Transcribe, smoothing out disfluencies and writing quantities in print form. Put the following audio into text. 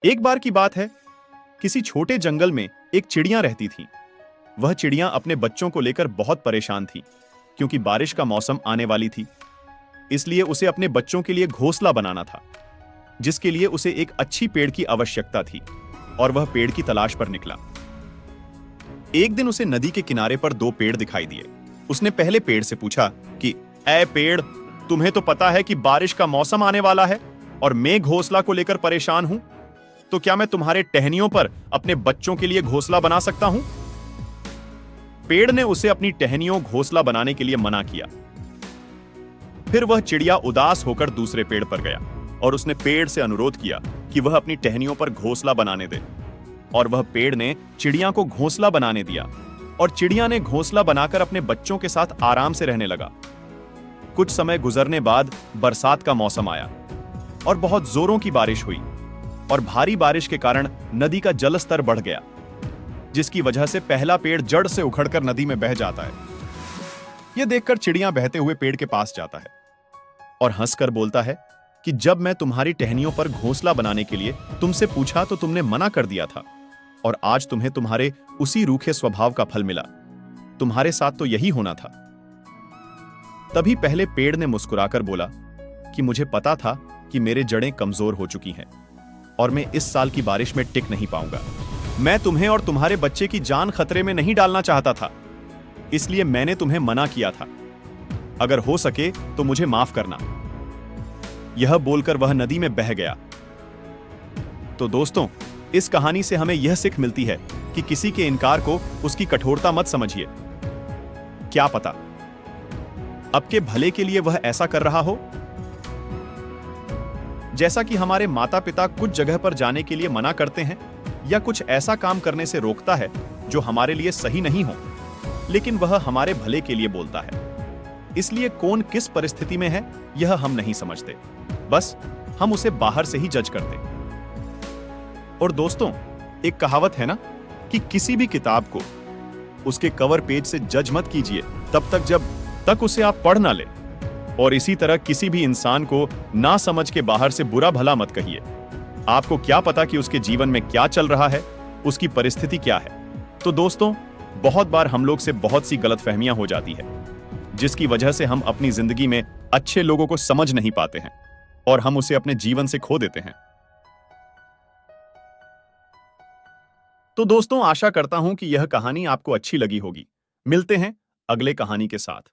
एक बार की बात है, किसी छोटे जंगल में एक चिड़िया रहती थी। वह चिड़िया अपने बच्चों को लेकर बहुत परेशान थी, क्योंकि बारिश का मौसम आने वाली थी। इसलिए उसे अपने बच्चों के लिए घोंसला बनाना था, जिसके लिए उसे एक अच्छी पेड़ की आवश्यकता थी, और वह पेड़ की तलाश पर निकला। एक दिन उसे नदी के किनारे पर दो पेड़ दिखाई दिए। उसने पहले पेड़ से पूछा कि ऐ पेड़, तुम्हें तो पता है कि बारिश का मौसम आने वाला है और मैं घोंसला को लेकर परेशान हूं, तो क्या मैं तुम्हारे टहनियों पर अपने बच्चों के लिए घोंसला बना सकता हूं? पेड़ ने उसे अपनी टहनियों घोंसला बनाने के लिए मना किया। फिर वह चिड़िया उदास होकर दूसरे पेड़ पर गया और उसने पेड़ से अनुरोध किया कि वह अपनी टहनियों पर घोंसला बनाने दे। और वह पेड़ ने चिड़िया को घोंसला बनाने दिया, और चिड़िया ने घोंसला बनाकर अपने बच्चों के साथ आराम से रहने लगा। कुछ समय गुजरने बाद बरसात का मौसम आया और बहुत जोरों की बारिश हुई, और भारी बारिश के कारण नदी का जलस्तर बढ़ गया, जिसकी वजह से पहला पेड़ जड़ से उखड़कर नदी में बह जाता है। यह देखकर चिड़िया बहते हुए पेड़ के पास जाता है और हंसकर बोलता है कि जब मैं तुम्हारी टहनियों पर घोंसला बनाने के लिए तुमसे पूछा तो तुमने मना कर दिया था, और आज तुम्हें तुम्हारे उसी रूखे स्वभाव का फल मिला। तुम्हारे साथ तो यही होना था। तभी पहले पेड़ ने मुस्कुराकर बोला कि मुझे पता था कि मेरे जड़ें कमजोर हो चुकी हैं और मैं इस साल की बारिश में टिक नहीं पाऊंगा। मैं तुम्हें और तुम्हारे बच्चे की जान खतरे में नहीं डालना चाहता था, इसलिए मैंने तुम्हें मना किया था। अगर हो सके तो मुझे माफ करना। यह बोलकर वह नदी में बह गया। तो दोस्तों, इस कहानी से हमें यह सीख मिलती है कि किसी के इनकार को उसकी कठोरता मत समझिए। क्या पता आपके भले के लिए वह ऐसा कर रहा हो। जैसा कि हमारे माता पिता कुछ जगह पर जाने के लिए मना करते हैं या कुछ ऐसा काम करने से रोकता है जो हमारे लिए सही नहीं हो, लेकिन वह हमारे भले के लिए बोलता है। इसलिए कौन किस परिस्थिति में है यह हम नहीं समझते, बस हम उसे बाहर से ही जज करते। और दोस्तों, एक कहावत है ना कि किसी भी किताब को उसके कवर पेज से जज मत कीजिए जब तक उसे आप पढ़ ना ले। और इसी तरह किसी भी इंसान को ना समझ के बाहर से बुरा भला मत कहिए। आपको क्या पता कि उसके जीवन में क्या चल रहा है, उसकी परिस्थिति क्या है। तो दोस्तों, बहुत बार हम लोग से बहुत सी गलतफहमियां हो जाती है, जिसकी वजह से हम अपनी जिंदगी में अच्छे लोगों को समझ नहीं पाते हैं और हम उसे अपने जीवन से खो देते हैं। तो दोस्तों, आशा करता हूं कि यह कहानी आपको अच्छी लगी होगी। मिलते हैं अगले कहानी के साथ।